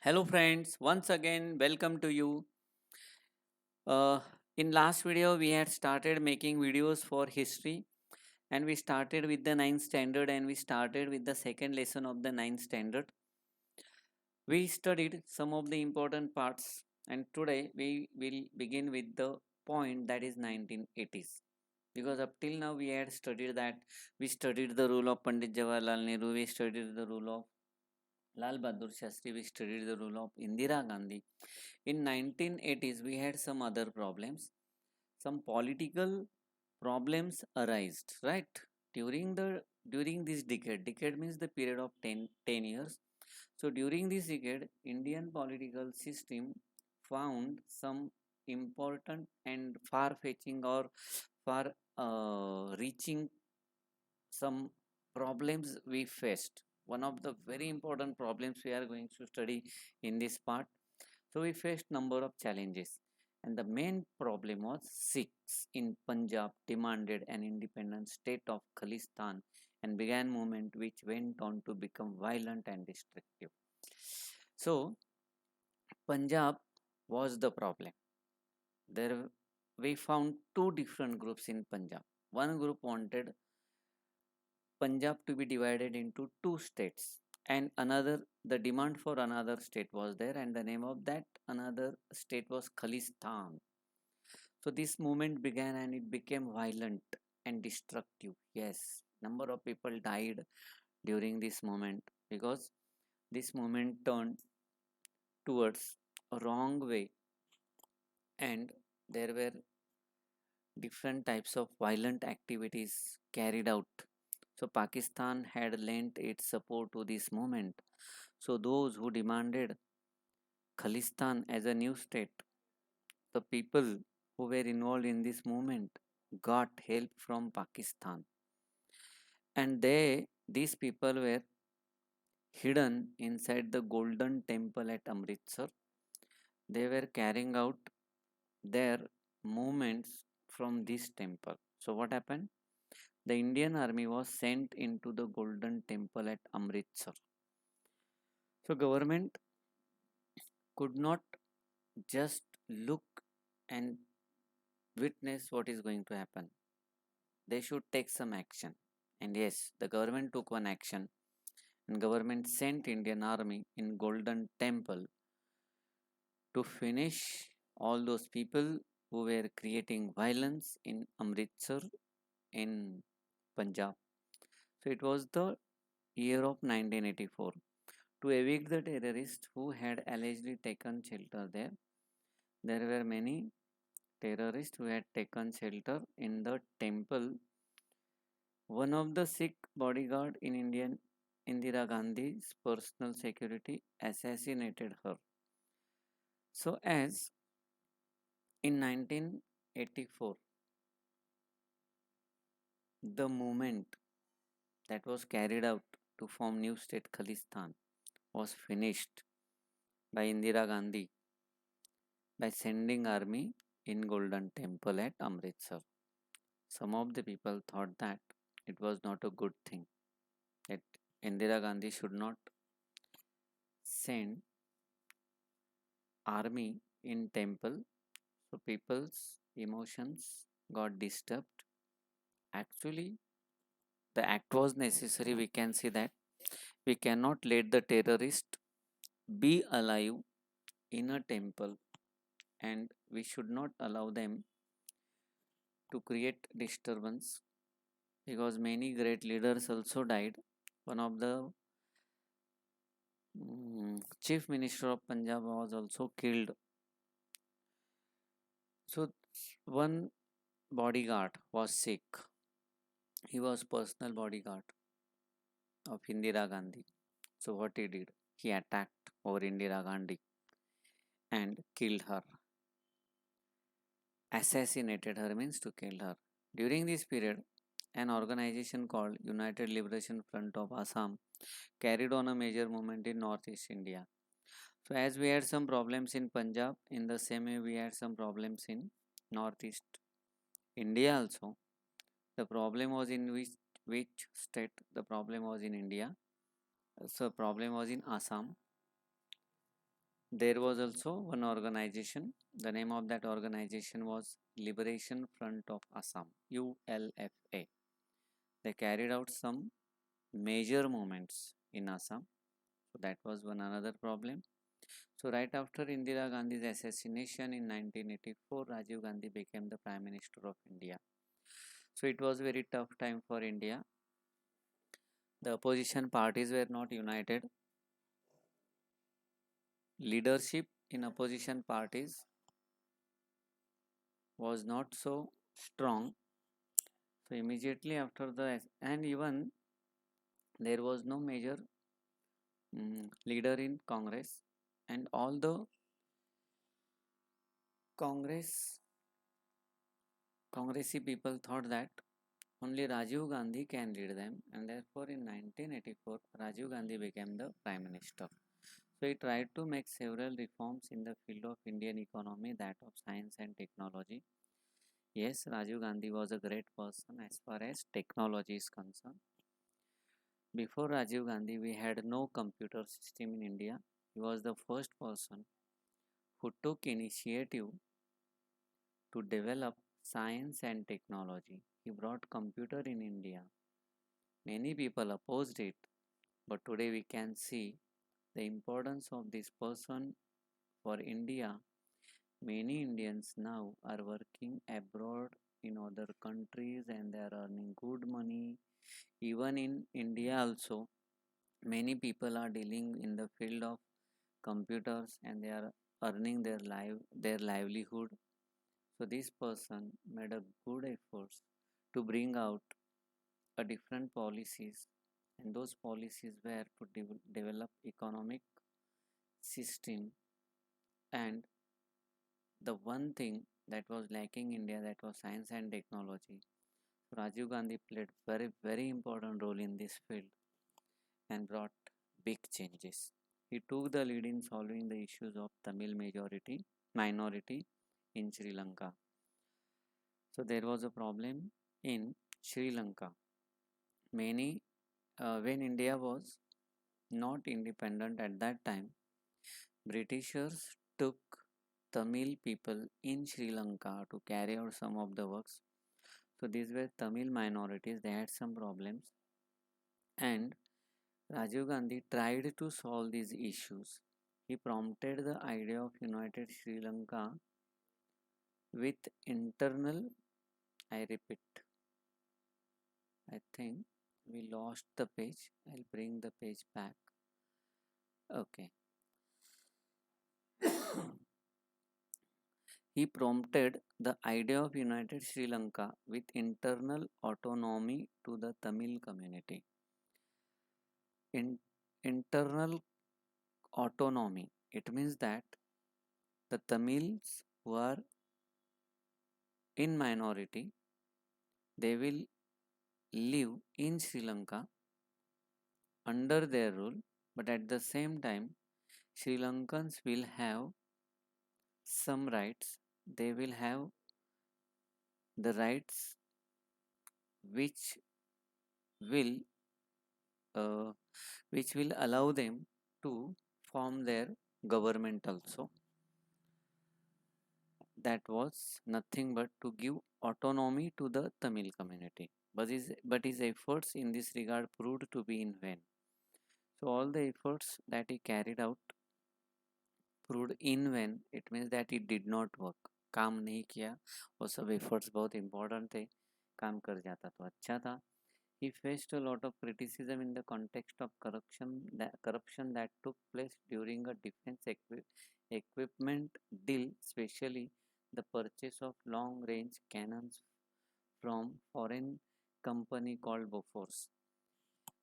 Hello friends, once again welcome to you. Uh, in last video we had started making videos for history and we started with the ninth standard and we started with the second lesson of the ninth standard. We studied some of the important parts and today we will begin with the point that is 1980s. Because up till now we had studied that we studied the rule of Pandit Jawaharlal Nehru, we studied the rule of Lal Bahadur Shastri, we studied the rule of Indira Gandhi. In 1980s, we had some other problems. Some political problems arised, right? During this decade means the period of 10 years. So during this decade, Indian political system found some important and far-fetching or far reaching some problems we faced. One of the very important problems we are going to study in this part. So we faced number of challenges, and the main problem was Sikhs in Punjab demanded an independent state of Khalistan and began movement which went on to become violent and destructive. So Punjab was the problem. There we found two different groups in Punjab. One group wanted Punjab to be divided into two states, and another the demand for another state was there, and the name of that another state was Khalistan. So this movement began and it became violent and destructive. Yes, number of people died during this moment because this movement turned towards a wrong way and there were different types of violent activities carried out. So Pakistan had lent its support to this movement. So those who demanded Khalistan as a new state, the people who were involved in this movement got help from Pakistan. And these people were hidden inside the Golden Temple at Amritsar. They were carrying out their movements from this temple. So what happened? The Indian army was sent into the Golden Temple at Amritsar. So government could not just look and witness what is going to happen. They should take some action. And yes, the government took one action and government sent Indian army in Golden Temple to finish all those people who were creating violence in Amritsar in Punjab. So it was the year of 1984 to evict the terrorists who had allegedly taken shelter there. There were many terrorists who had taken shelter in the temple. One of the Sikh bodyguard in Indian Indira Gandhi's personal security assassinated her. So as in 1984, the movement that was carried out to form new state Khalistan was finished by Indira Gandhi by sending army in Golden Temple at Amritsar. Some of the people thought that it was not a good thing, that Indira Gandhi should not send army in temple, so people's emotions got disturbed. Actually, the act was necessary. We can see that we cannot let the terrorist be alive in a temple and we should not allow them to create disturbance because many great leaders also died. One of the chief minister of Punjab was also killed. So one bodyguard was sick. He was personal bodyguard of Indira Gandhi. So what he did? He attacked over Indira Gandhi and killed her. Assassinated her means to kill her. During this period, an organization called United Liberation Front of Assam carried on a major movement in Northeast India. So as we had some problems in Punjab, in the same way we had some problems in Northeast India also. The problem was in which state? The problem was in India. So problem was in Assam. there was also one organization. The name of that organization was Liberation Front of Assam, ULFA. They carried out some major movements in Assam. So that was one another problem. So right after Indira Gandhi's assassination in 1984, Rajiv Gandhi became the Prime Minister of India. So it was very tough time for India. The opposition parties were not united. Leadership in opposition parties was not so strong. So immediately after and even there was no major leader in Congress, and although Congress Congressy people thought that only Rajiv Gandhi can lead them, and therefore in 1984 Rajiv Gandhi became the Prime Minister. So he tried to make several reforms in the field of Indian economy, that of science and technology. Yes, Rajiv Gandhi was a great person as far as technology is concerned. Before Rajiv Gandhi, we had no computer system in India. He was the first person who took initiative to develop science and technology. He brought computer in India. Many people opposed it, but today we can see the importance of this person for India. Many Indians now are working abroad in other countries and they are earning good money. Even in India also, many people are dealing in the field of computers and they are earning their livelihood. So this person made a good efforts to bring out a different policies, and those policies were to develop economic system. And the one thing that was lacking India, that was science and technology. So Rajiv Gandhi played very important role in this field and brought big changes. He took the lead in solving the issues of Tamil minority in Sri Lanka. So there was a problem in Sri Lanka. When India was not independent at that time, Britishers took Tamil people in Sri Lanka to carry out some of the works. So these were Tamil minorities, they had some problems, and Rajiv Gandhi tried to solve these issues. He prompted the idea of United Sri Lanka with internal, I repeat, I think we lost the page. I'll bring the page back. Okay. He prompted the idea of United Sri Lanka with internal autonomy to the Tamil community. In internal autonomy, it means that the Tamils who are in minority, they will live in Sri Lanka under their rule, but at the same time, Sri Lankans will have some rights. They will have the rights which will uh, allow them to form their government also. That was nothing but to give autonomy to the Tamil community. But his efforts in this regard proved to be in vain. So all the efforts that he carried out proved in vain. It means that it did not work. काम नहीं किया. वो सब efforts बहुत important थे. काम कर जाता तो अच्छा था. He faced a lot of criticism in the context of corruption that took place during a defense equipment deal, especially the purchase of long-range cannons from foreign company called Bofors.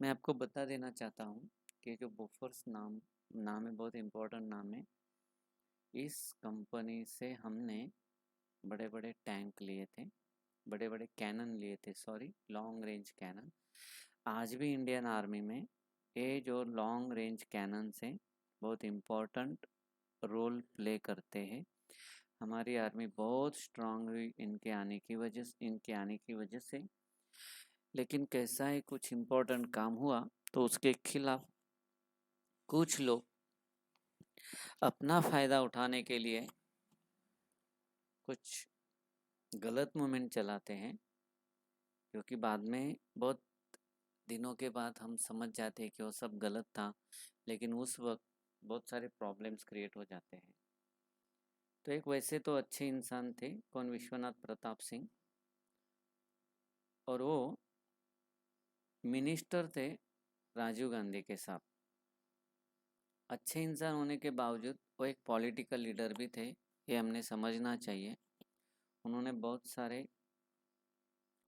मैं आपको बता देना चाहता हूँ कि जो बोफोर्स नाम है, बहुत इम्पोर्टेंट नाम है. इस कंपनी से हमने बड़े बड़े टैंक लिए थे, बड़े बड़े कैनन लिए थे, सॉरी लॉन्ग रेंज कैनन. आज भी इंडियन आर्मी में ये जो लॉन्ग रेंज कैनन से बहुत इम्पोर्टेंट रोल प्ले करते हैं. हमारी आर्मी बहुत स्ट्रांग हुई इनके आने की वजह से. लेकिन कैसा है, कुछ इम्पोर्टेंट काम हुआ तो उसके खिलाफ कुछ लोग अपना फ़ायदा उठाने के लिए कुछ गलत मूवमेंट चलाते हैं, क्योंकि बाद में बहुत दिनों के बाद हम समझ जाते हैं कि वो सब गलत था, लेकिन उस वक्त बहुत सारे प्रॉब्लम्स क्रिएट हो जाते हैं। तो एक वैसे तो अच्छे इंसान थे, कौन, विश्वनाथ प्रताप सिंह, और वो मिनिस्टर थे राजीव गांधी के साथ। अच्छे इंसान होने के बावजूद वो एक पॉलिटिकल लीडर भी थे, ये हमने समझना चाहिए। उन्होंने बहुत सारे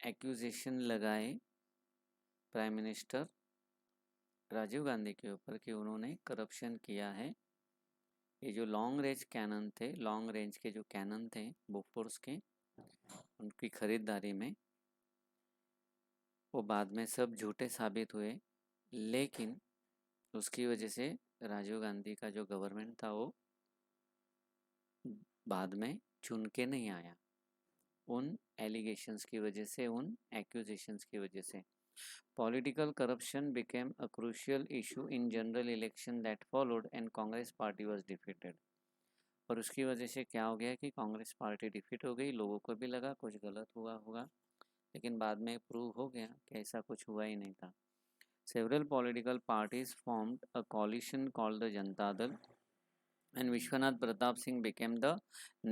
एक्यूजेशन लगाए प्राइम मिनिस्टर राजीव गांधी के ऊपर कि उन्होंने करप्शन किया है। ये जो लॉन्ग रेंज कैनन थे, लॉन्ग रेंज के जो कैनन थे बोफोर्स के, उनकी खरीदारी में वो बाद में सब झूठे साबित हुए, लेकिन उसकी वजह से राजीव गांधी का जो गवर्नमेंट था वो बाद में चुन के नहीं आया, उन एलिगेशंस की वजह से, उन एक्यूजेशंस की वजह से। Political corruption became a crucial issue in general election that followed and Congress party was defeated. और उसकी वजह से क्या हो गया कि कांग्रेस पार्टी डिफीट हो गई। लोगों को भी लगा कुछ गलत हुआ होगा, लेकिन बाद में प्रूव हो गया कि ऐसा कुछ हुआ ही नहीं था। Several political parties formed a coalition called the Janata Dal, and Vishwanath Pratap Singh became the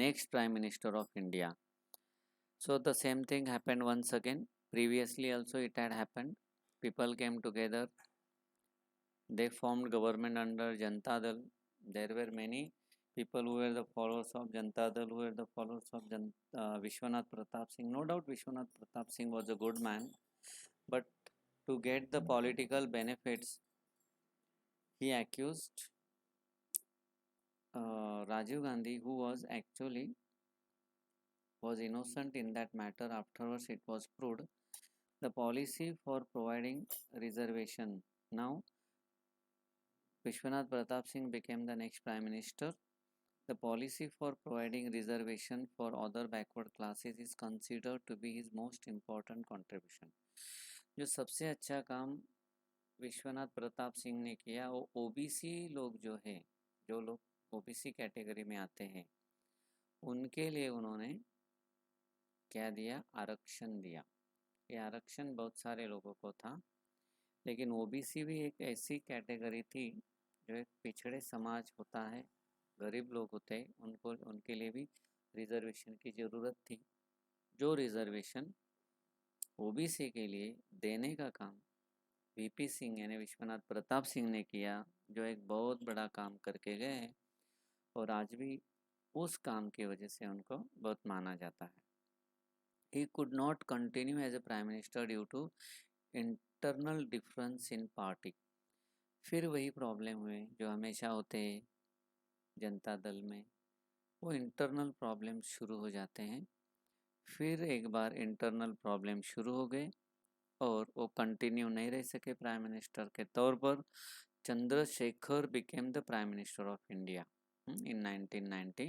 next Prime Minister of India. So the same thing happened once again. Previously also it had happened. People came together. They formed government under Janata Dal. There were many people who were the followers of Janata Dal, who were the followers of Vishwanath Pratap Singh. No doubt Vishwanath Pratap Singh was a good man, but to get the political benefits, he accused Rajiv Gandhi, who was actually was innocent in that matter. Afterwards, it was proved. The policy for providing reservation. Now, Vishwanath Pratap Singh became the next Prime Minister. The policy for providing reservation for other backward classes is considered to be his most important contribution. जो सबसे अच्छा काम विश्वनाथ प्रताप सिंह ने किया वो OBC लोग जो है, जो लोग ओबीसी कैटेगरी में आते हैं, उनके लिए उन्होंने क्या दिया, आरक्षण दिया। ये आरक्षण बहुत सारे लोगों को था, लेकिन ओबीसी भी एक ऐसी कैटेगरी थी जो एक पिछड़े समाज होता है, गरीब लोग होते हैं, उनको उनके लिए भी रिजर्वेशन की ज़रूरत थी। जो रिजर्वेशन ओबीसी के लिए देने का काम वीपी सिंह यानी विश्वनाथ प्रताप सिंह ने किया, जो एक बहुत बड़ा काम करके गए हैं, और आज भी उस काम की वजह से उनको बहुत माना जाता है। He could not continue as a prime minister due to internal difference in party. फिर वही प्रॉब्लम हुए जो हमेशा होते हैं जनता दल में, वो इंटरनल प्रॉब्लम शुरू हो जाते हैं। फिर एक बार इंटरनल प्रॉब्लम शुरू हो गए और वो कंटिन्यू नहीं रह सके प्राइम मिनिस्टर के तौर पर। Chandrashekhar became the prime minister of India in 1990.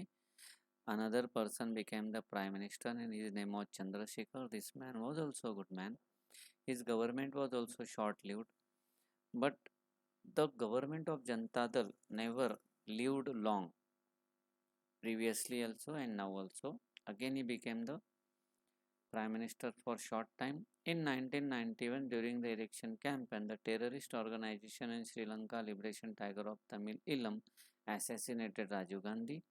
Another person became the prime minister and his name was Chandrasekhar. This man was also a good man. His government was also short-lived, but the government of Janata Dal never lived long. Previously also and now also. Again he became the prime minister for short time. In 1991, during the election campaign, the terrorist organization in Sri Lanka Liberation Tiger of Tamil Eelam assassinated Rajiv Gandhi.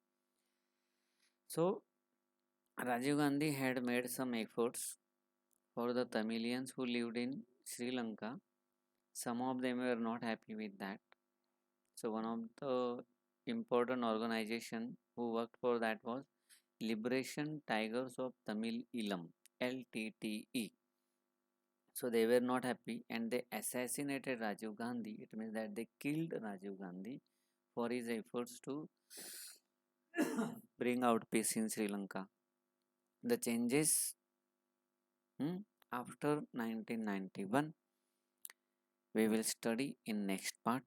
So Rajiv Gandhi had made some efforts for the Tamilians who lived in Sri Lanka. Some of them were not happy with that. So one of the important organization who worked for that was Liberation Tigers of Tamil Eelam, LTTE. So they were not happy and they assassinated Rajiv Gandhi. It means that they killed Rajiv Gandhi for his efforts to bring out peace in Sri Lanka. The changes after 1991 we will study in next part.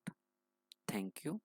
Thank you.